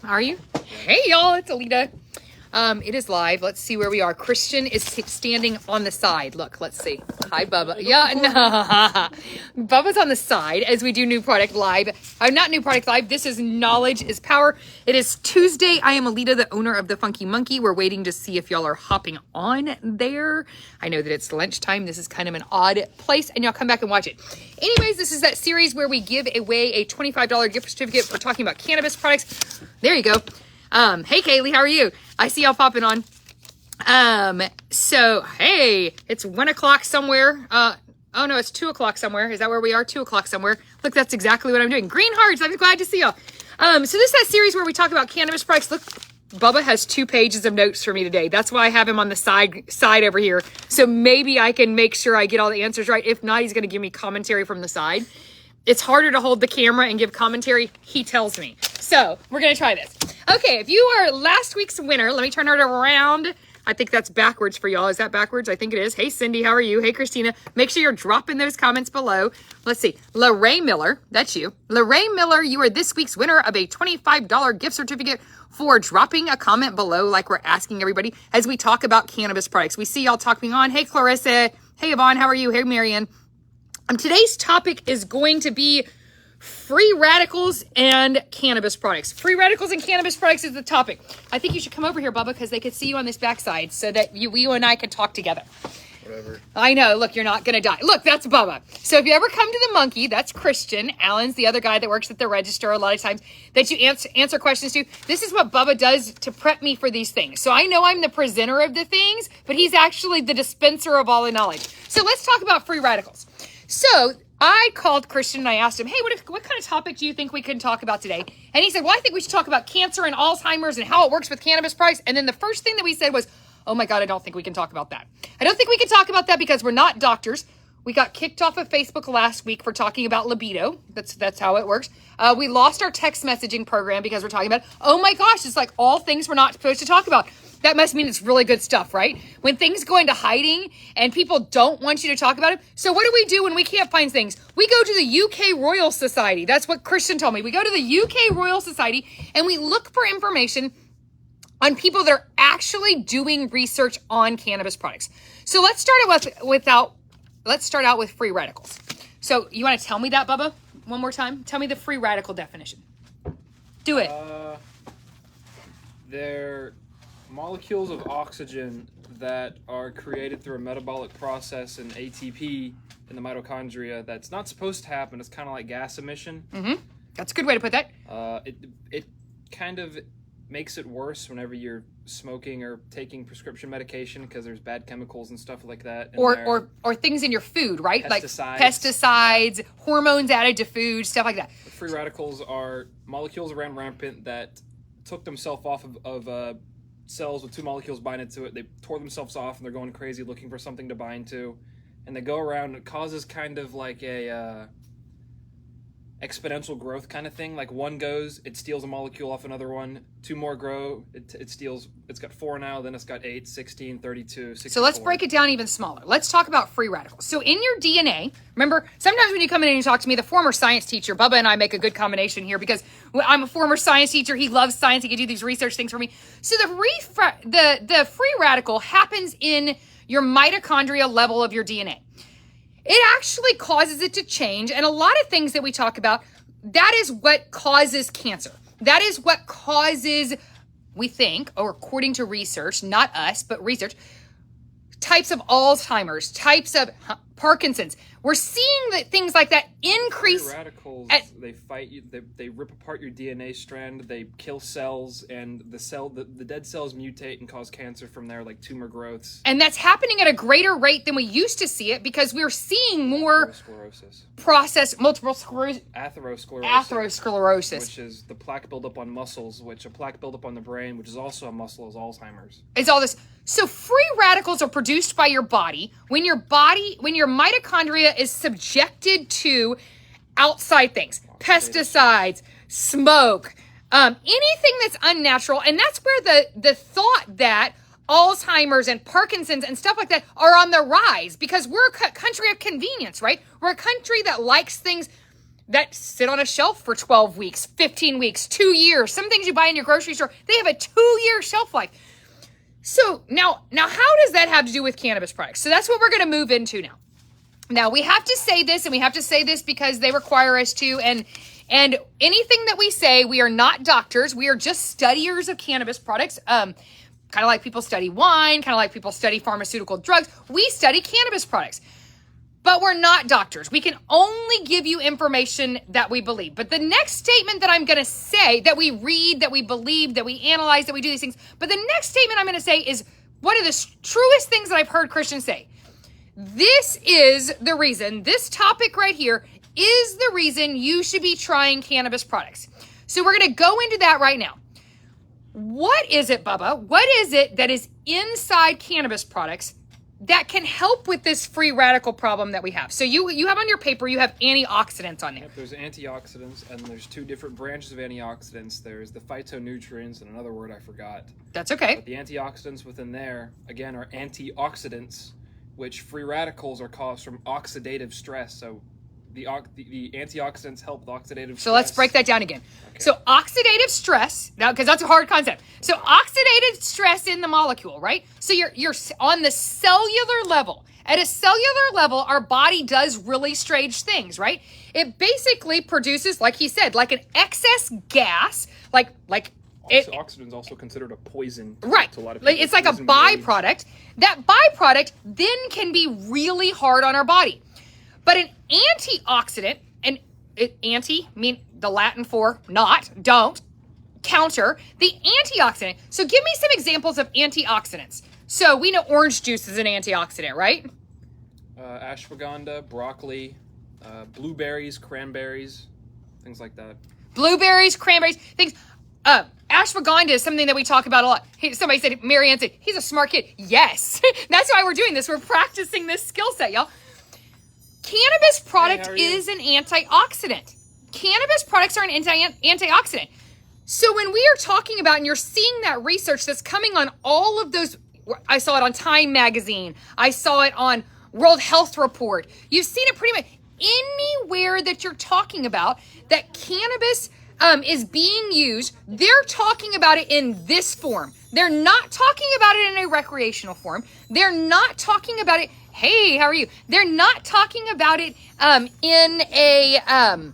Are you? Hey, y'all, it's Alita. It is live. Let's see where we are. Christian is standing on the side. Look, let's see. Hi, Bubba. Yeah, no. Bubba's on the side as we do New Product Live. Not New Product Live. This is Knowledge is Power. It is Tuesday. I am Alita, the owner of the Funky Monkey. We're waiting to see if y'all are hopping on there. I know that it's lunchtime. This is kind of an odd place, and y'all come back and watch it. Anyways, this is that series where we give away a $25 gift certificate for talking about cannabis products. There you go. Hey, Kaylee, how are you? I see y'all popping on. So, hey, it's 1 o'clock somewhere. Oh no, it's 2 o'clock somewhere. Is that where we are? 2 o'clock somewhere. Look, that's exactly what I'm doing. Green hearts. I'm glad to see y'all. So this is that series where we talk about cannabis products. Look, Bubba has 2 pages of notes for me today. That's why I have him on the side over here. So maybe I can make sure I get all the answers right. If not, he's going to give me commentary from the side. It's harder to hold the camera and give commentary, he tells me. So we're going to try this. Okay, if you are last week's winner, let me turn it around. I think that's backwards for y'all. Is that backwards? I think it is. Hey, Cindy, how are you? Hey, Christina. Make sure you're dropping those comments below. Let's see. Lorraine Miller, that's you. Lorraine Miller, you are this week's winner of a $25 gift certificate for dropping a comment below like we're asking everybody as we talk about cannabis products. We see y'all talking on. Hey, Clarissa. Hey, Yvonne, how are you? Hey, Marianne. Today's topic is going to be free radicals and cannabis products. Free radicals and cannabis products is the topic. I think you should come over here, Bubba, because they could see you on this backside so that you and I could talk together. Whatever. I know. Look, you're not going to die. Look, that's Bubba. So if you ever come to the monkey, that's Christian. Alan's the other guy that works at the register a lot of times that you answer questions to. This is what Bubba does to prep me for these things. So I know I'm the presenter of the things, but he's actually the dispenser of all the knowledge. So let's talk about free radicals. So I called Christian and I asked him, hey, what kind of topic do you think we can talk about today? And he said, well, I think we should talk about cancer and Alzheimer's and how it works with cannabis products. And then the first thing that we said was, oh my God, I don't think we can talk about that. I don't think we can talk about that because we're not doctors. We got kicked off of Facebook last week for talking about libido. That's how it works. We lost our text messaging program because we're talking about, oh my gosh, it's like all things we're not supposed to talk about. That must mean it's really good stuff, right? When things go into hiding and people don't want you to talk about it. So what do we do when we can't find things? We go to the UK Royal Society. That's what Christian told me. We go to the UK Royal Society and we look for information on people that are actually doing research on cannabis products. So let's start out with free radicals. So you want to tell me that, Bubba, one more time? Tell me the free radical definition. Do it. They're molecules of oxygen that are created through a metabolic process in ATP in the mitochondria that's not supposed to happen. It's kind of like gas emission. Mm-hmm. That's a good way to put that. It kind of makes it worse whenever you're smoking or taking prescription medication because there's bad chemicals and stuff like that. Or things in your food, right? Pesticides. Like pesticides, hormones added to food, stuff like that. The free radicals are molecules around rampant that took themselves off of cells with 2 molecules binding to it. They tore themselves off and they're going crazy looking for something to bind to, and they go around and it causes kind of like a exponential growth kind of thing. Like one goes, it steals a molecule off another one, 2 more grow, it steals, it's got 4 now, then it's got 8, 16, 32, 64. So let's break it down even smaller. Let's talk about free radicals. So in your DNA, remember, sometimes when you come in and you talk to me, the former science teacher, Bubba and I make a good combination here because I'm a former science teacher. He loves science. He can do these research things for me. So the free radical happens in your mitochondria level of your DNA. It actually causes it to change. And a lot of things that we talk about, that is what causes cancer. That is what causes, we think, or according to research, not us, but research, types of Alzheimer's, types of Parkinson's. We're seeing that things like that increase. Free radicals, they fight you. They rip apart your DNA strand. They kill cells, and the dead cells mutate and cause cancer from there, like tumor growths. And that's happening at a greater rate than we used to see it because we're seeing more multiple sclerosis. Atherosclerosis. Which is the plaque buildup on muscles, which a plaque buildup on the brain, which is also a muscle, is Alzheimer's. It's all this. So free radicals are produced by your body when your mitochondria is subjected to outside things, pesticides, smoke, anything that's unnatural. And that's where the thought that Alzheimer's and Parkinson's and stuff like that are on the rise because we're a country of convenience, right? We're a country that likes things that sit on a shelf for 12 weeks, 15 weeks, 2 years. Some things you buy in your grocery store, they have a 2-year shelf life. So now how does that have to do with cannabis products? So that's what we're going to move into now. Now we have to say this, and we have to say this because they require us to, and anything that we say, we are not doctors. We are just studiers of cannabis products. Kind of like people study wine, kind of like people study pharmaceutical drugs. We study cannabis products. But we're not doctors. We can only give you information that we believe. But the next statement that I'm going to say, that we read, that we believe, that we analyze, that we do these things. But the next statement I'm going to say is one of the truest things that I've heard Christians say. This is the reason, this topic right here is the reason you should be trying cannabis products. So we're going to go into that right now. What is it, Bubba? What is it that is inside cannabis products that can help with this free radical problem that we have? So you have on your paper, you have antioxidants on there. Yep, there's antioxidants, and there's 2 different branches of antioxidants. There's the phytonutrients, and another word I forgot. That's okay. But the antioxidants within there, again, are antioxidants, which free radicals are caused from oxidative stress. So the antioxidants help with oxidative stress. So let's break that down again. Okay. So oxidative stress, now because that's a hard concept. So oxidative stress in the molecule, right? So you're on the cellular level. At a cellular level, our body does really strange things, right? It basically produces, like he said, like an excess gas, oxygen is also considered a poison. Right. To a lot of people. It's like a byproduct. That byproduct then can be really hard on our body. But an antioxidant, mean the Latin for not, don't, counter, the antioxidant. So give me some examples of antioxidants. So we know orange juice is an antioxidant, right? Ashwagandha, broccoli, blueberries, cranberries, things like that. Blueberries, cranberries, things. Ashwagandha is something that we talk about a lot. Somebody said, Marianne said, he's a smart kid. Yes. That's why we're doing this. We're practicing this skill set, y'all. Cannabis product is an antioxidant. Cannabis products are an antioxidant. So when we are talking about, and you're seeing that research that's coming on all of those, I saw it on Time Magazine. I saw it on World Health Report. You've seen it pretty much anywhere that you're talking about that cannabis is being used. They're talking about it in this form. They're not talking about it in a recreational form. They're not talking about it. Hey, how are you? They're not talking about it in a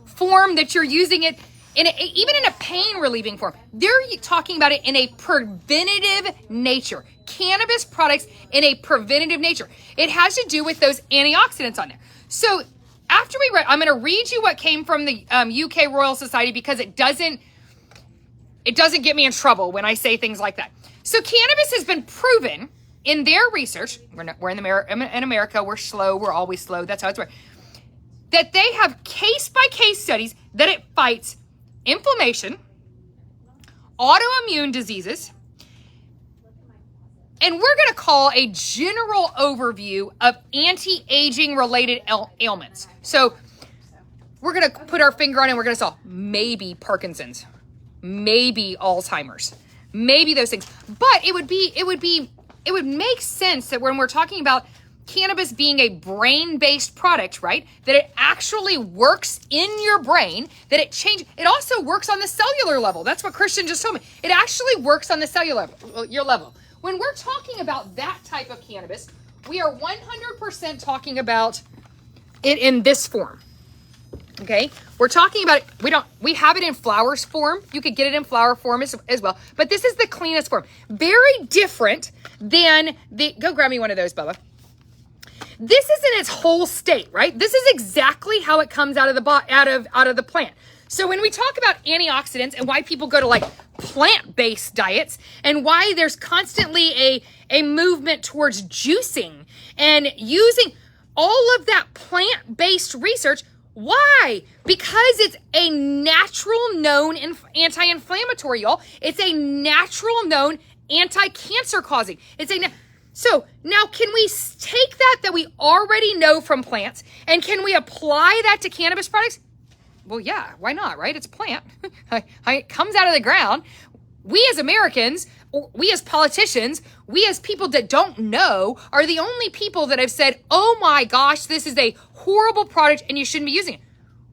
form that you're using it even in a pain relieving form. They're talking about it in a preventative nature. Cannabis products in a preventative nature. It has to do with those antioxidants on there. So after we read, I'm going to read you what came from the UK Royal Society because it doesn't get me in trouble when I say things like that. So cannabis has been proven in their research. We're in America. We're slow. We're always slow. That's how it's worked. That they have case-by-case studies that it fights inflammation, autoimmune diseases, and we're going to call a general overview of anti-aging related ailments. So we're going to put our finger on it and we're going to solve maybe Parkinson's, maybe Alzheimer's, maybe those things. But it would make sense that when we're talking about cannabis being a brain-based product, right? That it actually works in your brain, that it also works on the cellular level. That's what Christian just told me. It actually works on the cellular level. When we're talking about that type of cannabis, we are 100% talking about it in this form. Okay? We're talking about it. We have it in flowers form. You could get it in flower form as well. But this is the cleanest form. Very different than go grab me one of those, Bubba. This is in its whole state, right? This is exactly how it comes out of the plant. So when we talk about antioxidants and why people go to like plant-based diets and why there's constantly a movement towards juicing and using all of that plant-based research, why? Because it's a natural known anti-inflammatory, y'all. It's a natural known anti-cancer causing. So now can we take that we already know from plants and can we apply that to cannabis products? Well, yeah, why not, right? It's a plant. It comes out of the ground. We as Americans, we as politicians, we as people that don't know are the only people that have said, oh my gosh, this is a horrible product and you shouldn't be using it.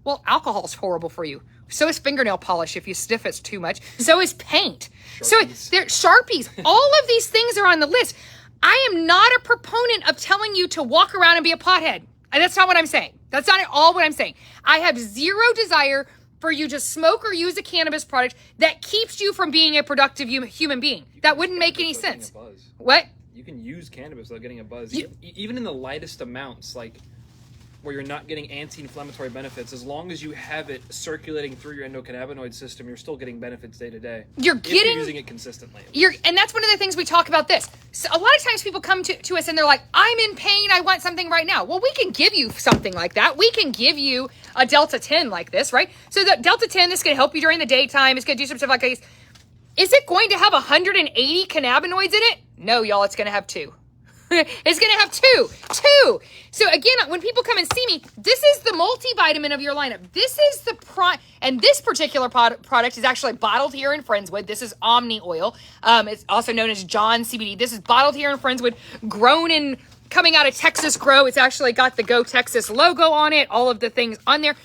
Well, alcohol's horrible for you. So is fingernail polish if you sniff it too much. So is paint. Sharpies. All of these things are on the list. I am not a proponent of telling you to walk around and be a pothead. And that's not what I'm saying. That's not at all what I'm saying. I have zero desire for you to smoke or use a cannabis product that keeps you from being a productive human being. That wouldn't make any sense. What? You can use cannabis without getting a buzz. Even in the lightest amounts, like where you're not getting anti-inflammatory benefits, as long as you have it circulating through your endocannabinoid system, you're still getting benefits day to day. You're using it consistently. And that's one of the things we talk about this. So a lot of times people come to us and they're like, I'm in pain, I want something right now. Well, we can give you something like that. We can give you a Delta 10 like this, right? So the Delta 10, this is going to help you during the daytime. It's going to do some stuff like this. Is it going to have 180 cannabinoids in it? No, y'all, it's going to have 2. It's going to have 2. So again, when people come and see me, this is the multivitamin of your lineup. This is and this particular product is actually bottled here in Friendswood. This is Omni Oil. It's also known as John CBD. This is bottled here in Friendswood, grown in, coming out of Texas Grow. It's actually got the Go Texas logo on it, all of the things on there.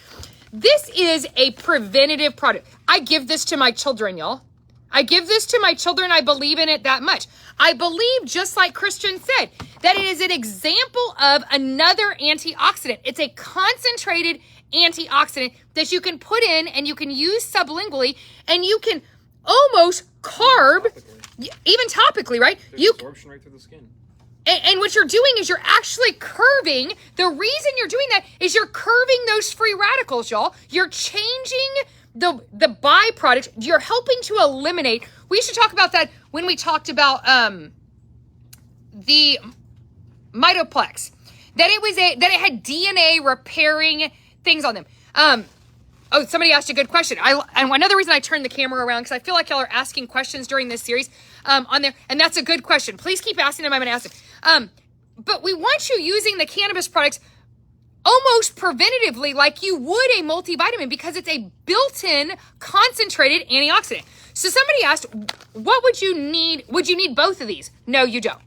This is a preventative product. I give this to my children, y'all. I give this to my children. I believe in it that much. I believe, just like Christian said, that it is an example of another antioxidant. It's a concentrated antioxidant that you can put in and you can use sublingually, and you can almost carb, even topically, right? Absorption right through the skin. And what you're doing is you're actually curving. The reason you're doing that is you're curving those free radicals, y'all. You're changing the byproduct. You're helping to eliminate. We should talk about that when we talked about the mitoplex. That it had DNA repairing things on them. Oh, somebody asked a good question. And another reason I turned the camera around, because I feel like y'all are asking questions during this series on there, and that's a good question. Please keep asking them. I'm going to ask them. But we want you using the cannabis products almost preventatively, like you would a multivitamin, because it's a built-in concentrated antioxidant. So somebody asked, what would you need? Would you need both of these? No, you don't.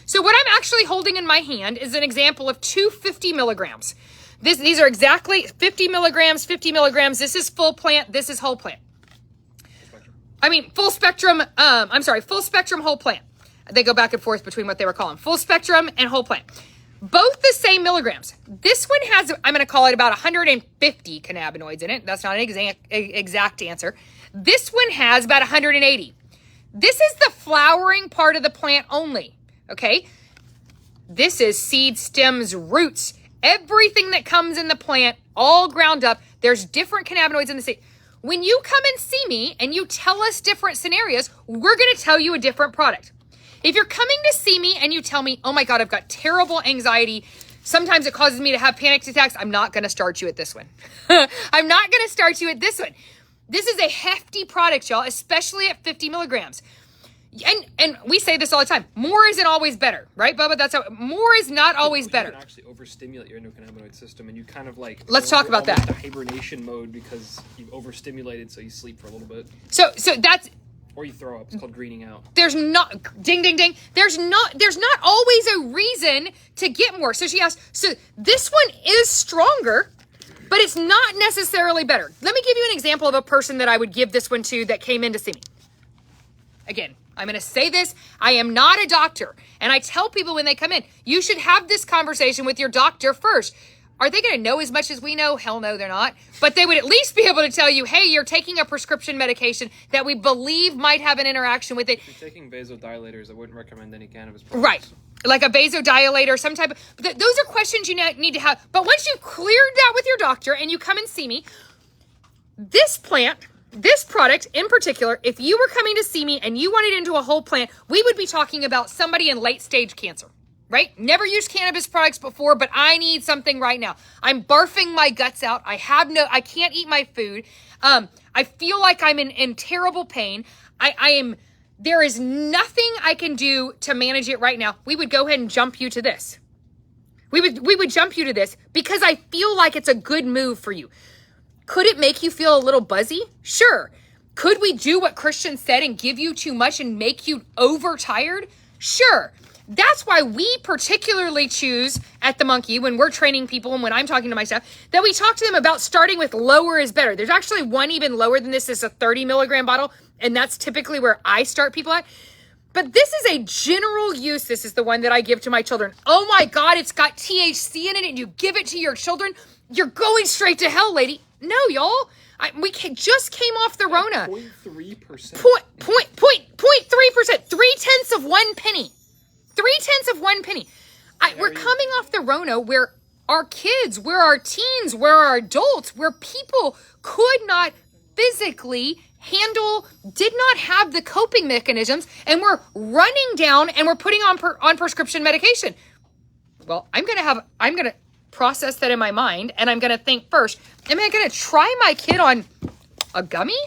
So what I'm actually holding in my hand is an example of 250 milligrams. These are exactly 50 milligrams, 50 milligrams. This is full plant. This is whole plant. Full spectrum. Full spectrum whole plant. They go back and forth between what they were calling full spectrum and whole plant. Both the same milligrams. This one has, I'm going to call it about 150 cannabinoids in it. That's not an exact answer. This one has about 180. This is the flowering part of the plant only. Okay. This is seed, stems, roots, everything that comes in the plant, all ground up. There's different cannabinoids in the seed. When you come and see me and you tell us different scenarios, we're going to tell you a different product. If you're coming to see me and you tell me, oh my God, I've got terrible anxiety, sometimes it causes me to have panic attacks, I'm not going to start you at this one. I'm not going to start you at this one. This is a hefty product, y'all, especially at 50 milligrams. And we say this all the time. More isn't always better, right, Bubba? That's how more is not always better. You can actually overstimulate your endocannabinoid system, and you kind of like let's talk about that. The hibernation mode because you've overstimulated, so you sleep for a little bit. So that's. Or you throw up. It's called greening out. There's not ding ding ding. There's not always a reason to get more. So she asked. So this one is stronger, but it's not necessarily better. Let me give you an example of a person that I would give this one to that came in to see me. Again, I'm going to say this. I am not a doctor. And I tell people when they come in, you should have this conversation with your doctor first. Are they going to know as much as we know? Hell no, they're not. But they would at least be able to tell you, hey, you're taking a prescription medication that we believe might have an interaction with it. If you're taking vasodilators, I wouldn't recommend any cannabis products. Right. Like a vasodilator, some type of... Those are questions you need to have. But once you've cleared that with your doctor and you come and see me, this plant... This product in particular, if you were coming to see me and you wanted into a whole plant, we would be talking about somebody in late stage cancer, right? Never used cannabis products before, but I need something right now. I'm barfing my guts out. I can't eat my food. I feel like I'm in terrible pain. There is nothing I can do to manage it right now. We would go ahead and jump you to this. We would jump you to this because I feel like it's a good move for you. Could it make you feel a little buzzy? Sure. Could we do what Christian said and give you too much and make you overtired? Sure. that's why we particularly choose at the Monkey, when we're training people and when I'm talking to my staff, that we talk to them about starting with lower is better. There's actually one even lower than this. It's a 30 milligram bottle, and that's typically where I start people at. But this is a general use. This is the one that I give to my children. Oh my God, it's got THC in it, and you give it to your children. You're going straight to hell, lady. No, y'all. Just came off the Rona. 0.3%. 0.3%. 0.3 of 1 penny. 0.3 of 1 penny. We're coming off the Rona where our kids, where our teens, where our adults, where people could not physically handle, did not have the coping mechanisms, and we're running down and we're putting on prescription medication. Well, I'm going to process that in my mind, and I'm going to think first, am I going to try my kid on a gummy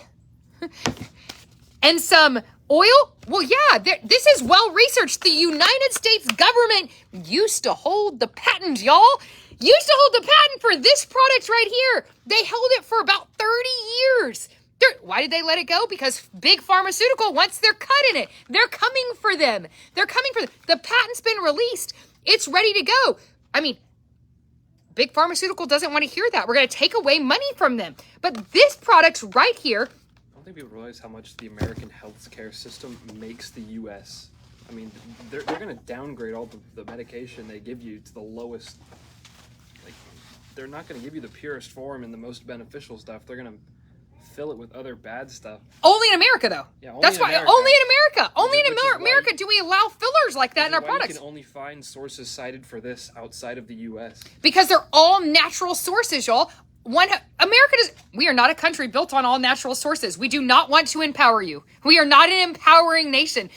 and some oil? Well, yeah, this is well researched. The United States government used to hold the patent, y'all. Used to hold the patent for this product right here. They held it for about 30 years. Why did they let it go? Because big pharmaceutical wants their cut in it. They're coming for them. The patent's been released. It's ready to go. I mean, big pharmaceutical doesn't want to hear that. We're going to take away money from them. But this product's right here. I don't think people realize how much the American healthcare system makes the U.S. I mean, they're going to downgrade all the medication they give you to the lowest. Like, they're not going to give you the purest form and the most beneficial stuff. They're going to fill it with other bad stuff. Only in America, though. Yeah, only that's in why. America. Only in America. Only in Which is America do we allow fillers like that in our products. You can only find sources cited for this outside of the U.S. Because they're all natural sources, y'all. We are not a country built on all natural sources. We do not want to empower you. We are not an empowering nation.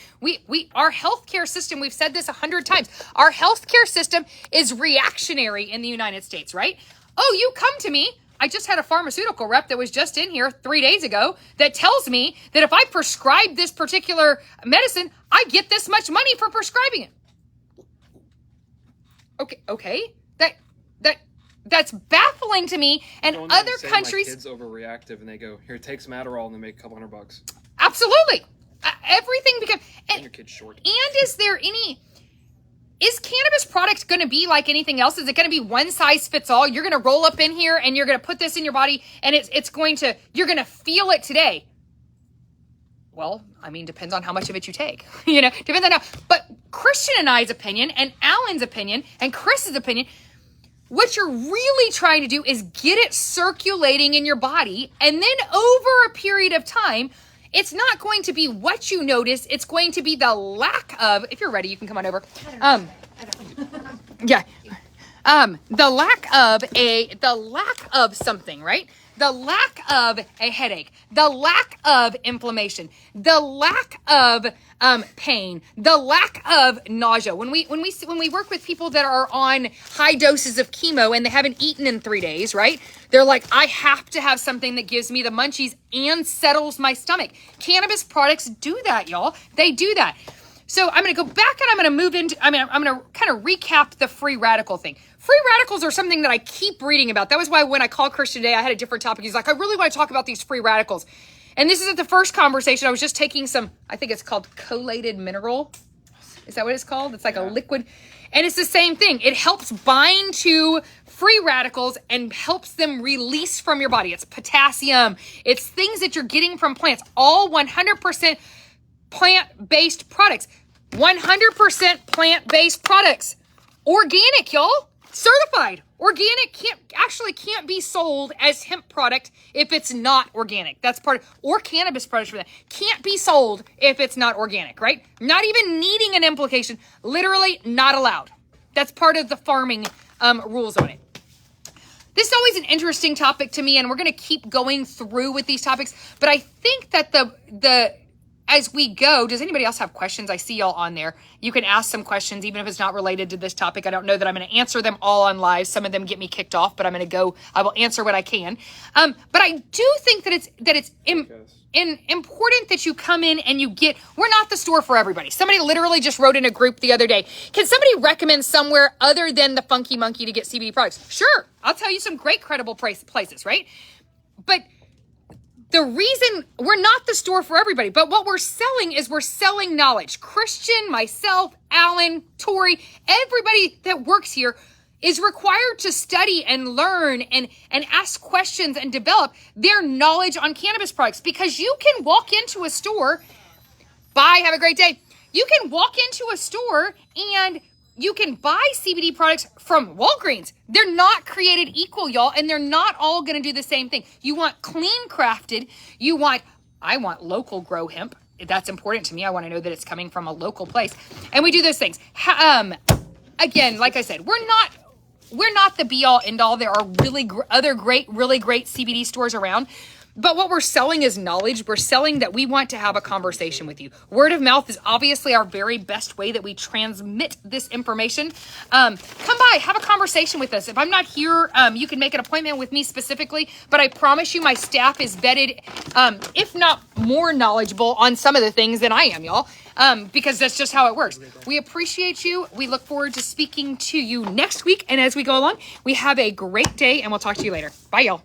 Our healthcare system, we've said this 100 times, our healthcare system is reactionary in the United States, right? Oh, you come to me. I just had a pharmaceutical rep that was just in here 3 days ago that tells me that if I prescribe this particular medicine, I get this much money for prescribing it. Okay. That's baffling to me. And other countries, my kid's overreactive, and they go, "Here, take some Adderall," and they make a couple $100. Absolutely, everything becomes. And your kid's short. And is cannabis product going to be like anything else? Is it going to be one size fits all? You're going to roll up in here and you're going to put this in your body, and you're going to feel it today. Well, I mean, depends on how much of it you take. Depends on how. But Christian and I's opinion, and Alan's opinion, and Chris's opinion, what you're really trying to do is get it circulating in your body, and then over a period of time, it's not going to be what you notice. It's going to be the lack of. If you're ready, you can come on over. Yeah. The lack of something, right? The lack of a headache, the lack of inflammation, the lack of pain, the lack of nausea. When we work with people that are on high doses of chemo and they haven't eaten in 3 days, right? They're like, I have to have something that gives me the munchies and settles my stomach. Cannabis products do that, y'all. They do that. So I'm going to go back and I'm going to move into, I'm going to kind of recap the free radical thing. Free radicals are something that I keep reading about. That was why when I called Christian today, I had a different topic. He's like, I really want to talk about these free radicals. And this isn't the first conversation. I was just taking some, I think it's called collated mineral. Is that what it's called? It's like a liquid. And it's the same thing. It helps bind to free radicals and helps them release from your body. It's potassium. It's things that you're getting from plants. All 100% plant-based products. 100% plant-based products. Organic, y'all. Certified. Organic can't be sold as hemp product if it's not organic. That's or cannabis products for that. Can't be sold if it's not organic, right? Not even needing an implication. Literally not allowed. That's part of the farming rules on it. This is always an interesting topic to me, and we're going to keep going through with these topics. But I think that the as we go, does anybody else have questions? I see y'all on there. You can ask some questions, even if it's not related to this topic. I don't know that I'm going to answer them all on live. Some of them get me kicked off, but I will answer what I can. But I do think that it's important that you come in and we're not the store for everybody. Somebody literally just wrote in a group the other day, can somebody recommend somewhere other than the Funky Monkey to get CBD products? Sure. I'll tell you some great credible places, right? But the reason we're not the store for everybody, but what we're selling is we're selling knowledge. Christian, myself, Alan, Tori, everybody that works here is required to study and learn and ask questions and develop their knowledge on cannabis products, because you can walk into a store, bye, have a great day. You can walk into a store and you can buy CBD products from Walgreens. They're not created equal, y'all, and they're not all going to do the same thing. You want clean crafted. I want local grow hemp. That's important to me. I want to know that it's coming from a local place. And we do those things. Again, like I said, we're not the be all end all. There are really really great CBD stores around. But what we're selling is knowledge. We're selling that we want to have a conversation with you. Word of mouth is obviously our very best way that we transmit this information. Come by, have a conversation with us. If I'm not here, you can make an appointment with me specifically, but I promise you my staff is vetted, if not more knowledgeable on some of the things than I am, y'all, because that's just how it works. We appreciate you. We look forward to speaking to you next week. And as we go along, we have a great day, and we'll talk to you later. Bye, y'all.